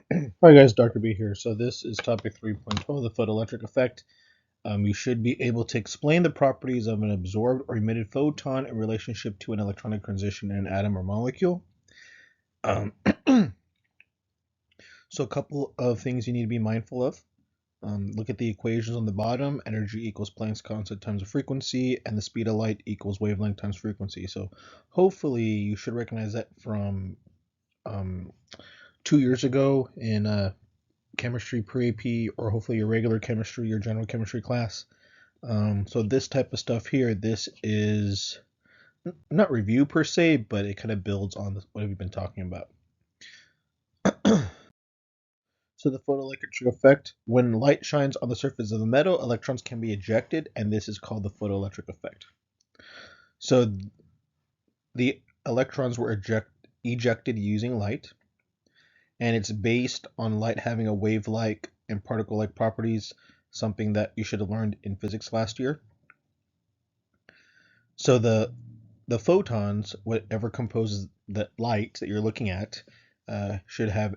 Hi guys, Dr. B here. So this is topic 3.12, the photoelectric effect. You should be able to explain the properties of an absorbed or emitted photon in relationship to an electronic transition in an atom or molecule. Um, so a couple of things you need to be mindful of. Look at the equations on the bottom. Energy equals Planck's constant times the frequency, and the speed of light equals wavelength times frequency. So hopefully you should recognize that from um, 2 years ago in chemistry pre-AP, or hopefully your regular chemistry or general chemistry class. So this type of stuff here, this is not review per se, but it kind of builds on what we've been talking about. So the photoelectric effect, when light shines on the surface of the metal, electrons can be ejected, and this is called the photoelectric effect. So the electrons were ejected using light, and it's based on light having a wave-like and particle-like properties, something that you should have learned in physics last year. So the photons, whatever composes the light that you're looking at, should have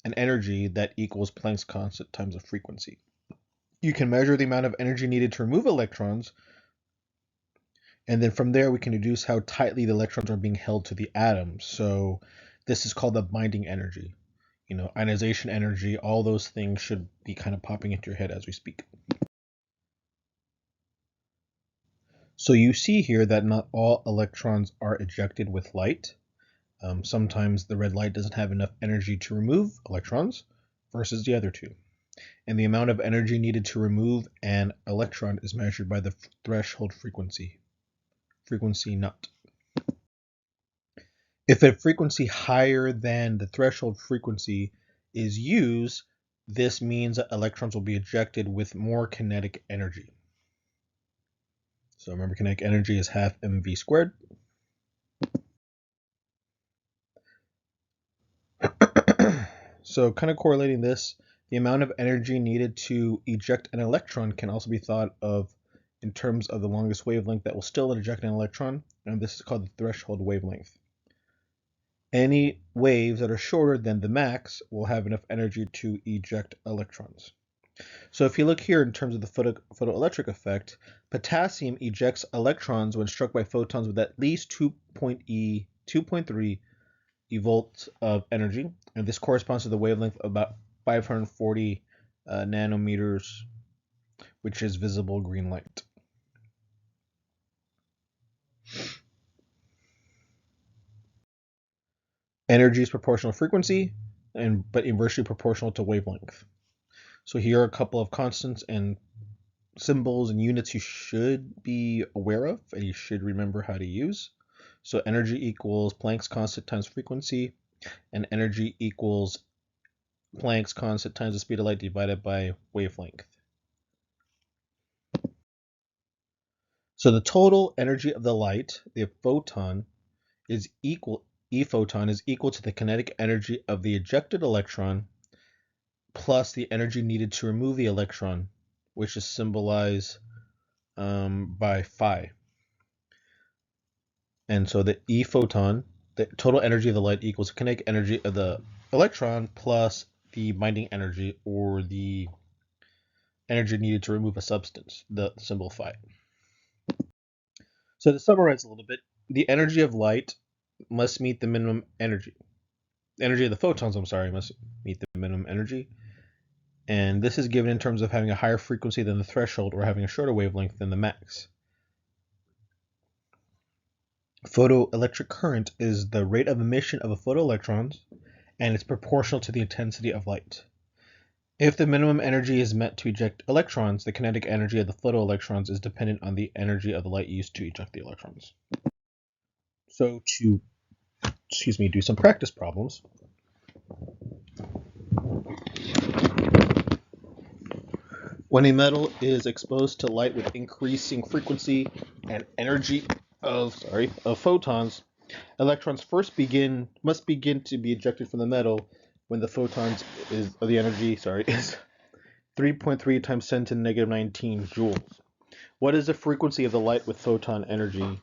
an energy that equals Planck's constant times the frequency. You can measure the amount of energy needed to remove electrons, and then from there we can deduce how tightly the electrons are being held to the atom. So this is called the binding energy. Ionization energy, all those things should be kind of popping into your head as we speak. So you see here that not all electrons are ejected with light. Sometimes the red light doesn't have enough energy to remove electrons versus the other two. And the amount of energy needed to remove an electron is measured by the threshold frequency naught. If a frequency higher than the threshold frequency is used, this means that electrons will be ejected with more kinetic energy. So remember, kinetic energy is half mv squared. So kind of correlating this, the amount of energy needed to eject an electron can also be thought of in terms of the longest wavelength that will still eject an electron, and this is called the threshold wavelength. Any waves that are shorter than the max will have enough energy to eject electrons. So if you look here in terms of the photoelectric effect, potassium ejects electrons when struck by photons with at least 2.3 evolts of energy, and this corresponds to the wavelength of about 540 nanometers, which is visible green light. Energy is proportional to frequency, but inversely proportional to wavelength. So here are a couple of constants and symbols and units you should be aware of and you should remember how to use. So energy equals Planck's constant times frequency, and energy equals Planck's constant times the speed of light divided by wavelength. So the total energy of the light, the photon, is equal, E photon is equal to the kinetic energy of the ejected electron plus the energy needed to remove the electron, which is symbolized by phi. And so the E photon, the total energy of the light, equals the kinetic energy of the electron plus the binding energy, or the energy needed to remove a substance, the symbol phi. So to summarize a little bit, the energy of light must meet the minimum energy. The energy of the photons, must meet the minimum energy. And this is given in terms of having a higher frequency than the threshold or having a shorter wavelength than the max. Photoelectric current is the rate of emission of a photoelectrons, and it's proportional to the intensity of light. If the minimum energy is met to eject electrons, the kinetic energy of the photoelectrons is dependent on the energy of the light used to eject the electrons. So to, do some practice problems. When a metal is exposed to light with increasing frequency and energy of photons, electrons must begin to be ejected from the metal when the photons is is 3.3 times 10 to the negative 19 joules. What is the frequency of the light with photon energy?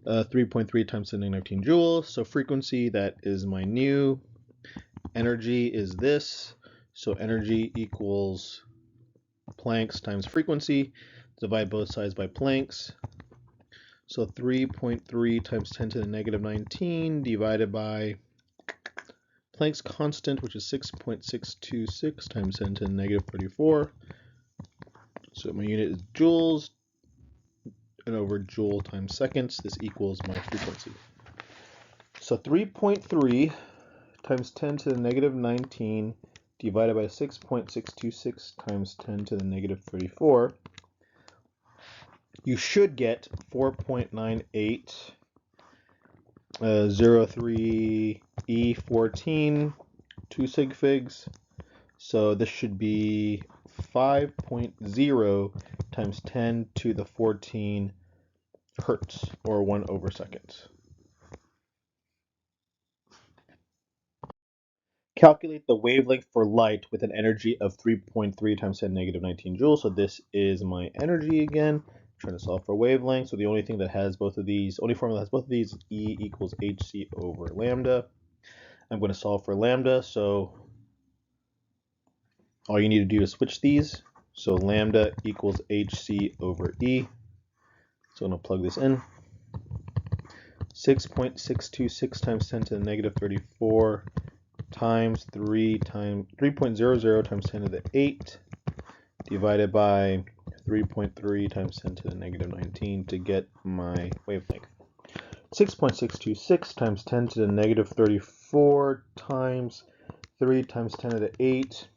3.3 times 10 to the negative 19 joules. So frequency, that is my nu, energy is this. So energy equals Planck's times frequency. Divide both sides by Planck's. So 3.3 times 10 to the negative 19 divided by Planck's constant, which is 6.626 times 10 to the negative 34. So my unit is joules, and over joule times seconds, this equals my frequency. So 3.3 times 10 to the negative 19 divided by 6.626 times 10 to the negative 34. You should get 4.9803 E14 2 sig figs. So this should be 5.0 times 10 to the 14 hertz, or 1/2. Calculate the wavelength for light with an energy of 3.3 times 10 to the negative 19 joules. So this is my energy again. I'm trying to solve for wavelength. So the only thing that has both of these, only formula that has both of these, is E equals hc over lambda. I'm going to solve for lambda. So all you need to do is switch these. So lambda equals hc over E. So I'm going to plug this in. 6.626 times 10 to the negative 34 times 3.00 times 10 to the 8 divided by 3.3 times 10 to the negative 19 to get my wavelength. 6.626 times 10 to the negative 34 times 3 times 10 to the 8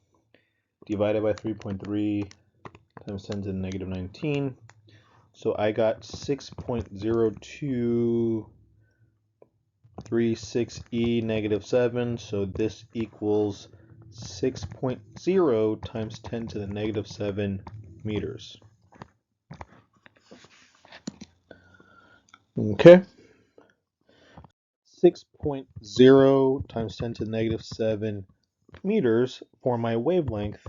divided by 3.3 times 10 to the negative 19. So I got 6.0236 negative 7, so this equals 6.0 times 10 to the negative 7 meters. Okay. 6.0 times 10 to the negative 7 meters for my wavelength.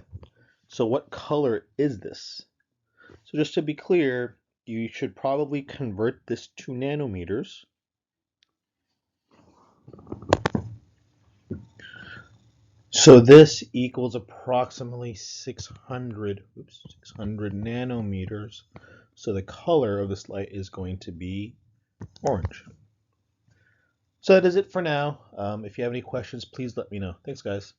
So what color is this? So just to be clear, you should probably convert this to nanometers. So this equals approximately 600 nanometers. So the color of this light is going to be orange. So that is it for now. If you have any questions, please let me know. Thanks, guys.